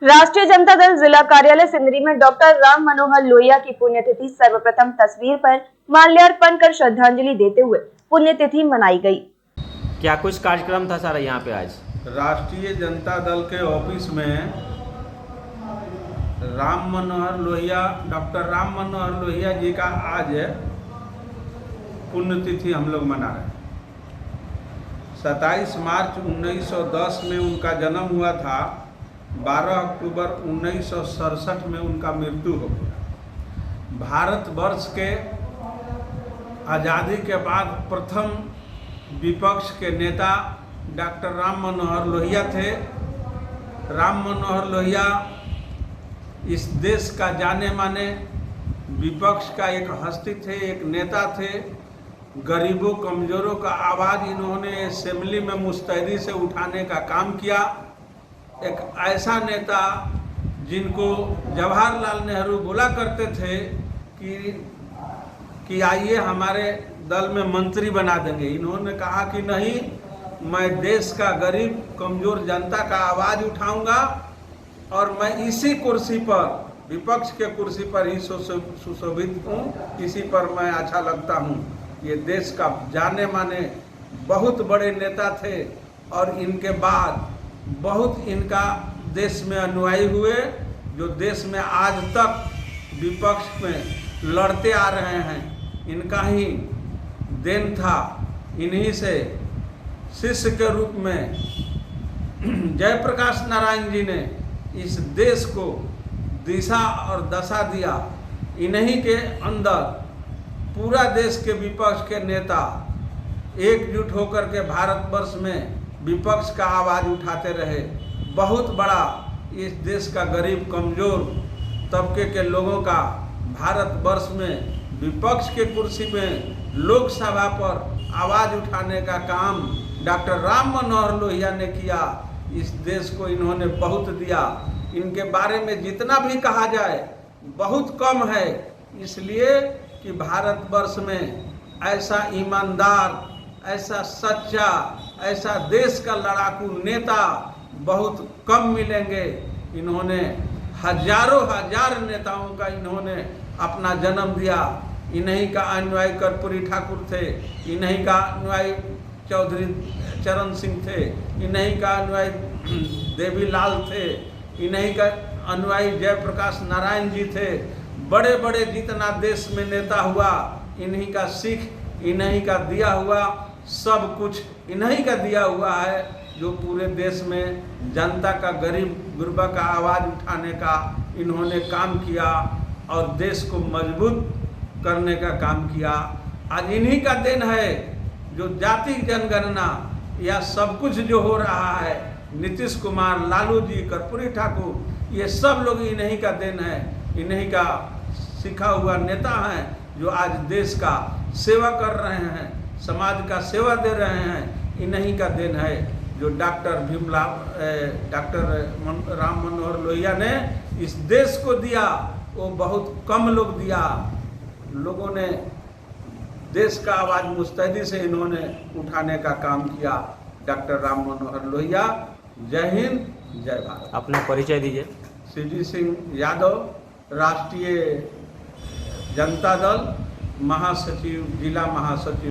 राष्ट्रीय जनता दल जिला कार्यालय सिंदरी में डॉक्टर राम मनोहर लोहिया की पुण्यतिथि सर्वप्रथम तस्वीर पर माल्यार्पण कर श्रद्धांजलि देते हुए पुण्यतिथि मनाई गई। क्या कुछ कार्यक्रम था सारा यहाँ पे आज? राष्ट्रीय जनता दल के ऑफिस में डॉक्टर राम मनोहर लोहिया जी का आज पुण्यतिथि हम लोग मना रहे हैं। 27 मार्च 1910 में उनका जन्म हुआ था। 12 अक्टूबर 1967 में उनका मृत्यु हो गया। भारतवर्ष के आज़ादी के बाद प्रथम विपक्ष के नेता डॉक्टर राम मनोहर लोहिया थे। राम मनोहर लोहिया इस देश का जाने माने विपक्ष का एक हस्ती थे, एक नेता थे। गरीबों कमज़ोरों का आवाज़ इन्होंने असेंबली में मुस्तैदी से उठाने का काम किया। एक ऐसा नेता जिनको जवाहरलाल नेहरू बोला करते थे कि आइए हमारे दल में मंत्री बना देंगे। इन्होंने कहा कि नहीं, मैं देश का गरीब कमज़ोर जनता का आवाज़ उठाऊंगा और मैं इसी कुर्सी पर, विपक्ष के कुर्सी पर ही सुशोभित हूँ, इसी पर मैं अच्छा लगता हूँ। ये देश का जाने माने बहुत बड़े नेता थे और इनके बाद बहुत इनका देश में अनुयायी हुए, जो देश में आज तक विपक्ष में लड़ते आ रहे हैं। इनका ही देन था। इन्हीं से शिष्य के रूप में जयप्रकाश नारायण जी ने इस देश को दिशा और दशा दिया। इन्हीं के अंदर पूरा देश के विपक्ष के नेता एकजुट होकर के भारतवर्ष में विपक्ष का आवाज़ उठाते रहे। बहुत बड़ा इस देश का गरीब कमज़ोर तबके के लोगों का भारतवर्ष में विपक्ष के कुर्सी में लोकसभा पर आवाज़ उठाने का काम डॉक्टर राम मनोहर लोहिया ने किया। इस देश को इन्होंने बहुत दिया। इनके बारे में जितना भी कहा जाए बहुत कम है, इसलिए कि भारतवर्ष में ऐसा ईमानदार, ऐसा सच्चा, ऐसा देश का लड़ाकू नेता बहुत कम मिलेंगे। इन्होंने हजारों हजार नेताओं का इन्होंने अपना जन्म दिया। इन्हीं का अनुयायी कर्पूरी ठाकुर थे, इन्हीं का अनुयायी चौधरी चरण सिंह थे, इन्हीं का अनुयायी देवीलाल थे, इन्हीं का अनुयायी जयप्रकाश नारायण जी थे। बड़े बड़े जितना देश में नेता हुआ, इन्हीं का सीख, इन्हीं का दिया हुआ, सब कुछ इन्हीं का दिया हुआ है, जो पूरे देश में जनता का, गरीब गुरबा का आवाज़ उठाने का इन्होंने काम किया और देश को मजबूत करने का काम किया। आज इन्हीं का देन है जो जाति जनगणना या सब कुछ जो हो रहा है, नीतीश कुमार, लालू जी, कर्पूरी ठाकुर, ये सब लोग इन्हीं का देन है। इन्हीं का सीखा हुआ नेता हैं जो आज देश का सेवा कर रहे हैं, समाज का सेवा दे रहे हैं। इन्हीं का देन है जो डॉक्टर राम मनोहर लोहिया ने इस देश को दिया, वो बहुत कम लोग दिया। लोगों ने देश का आवाज़ मुस्तैदी से इन्होंने उठाने का काम किया। डॉक्टर राम मनोहर लोहिया। जय हिंद, जय भारत। अपना परिचय दीजिए। सीडी सिंह यादव, राष्ट्रीय जनता दल महासचिव, जिला महासचिव।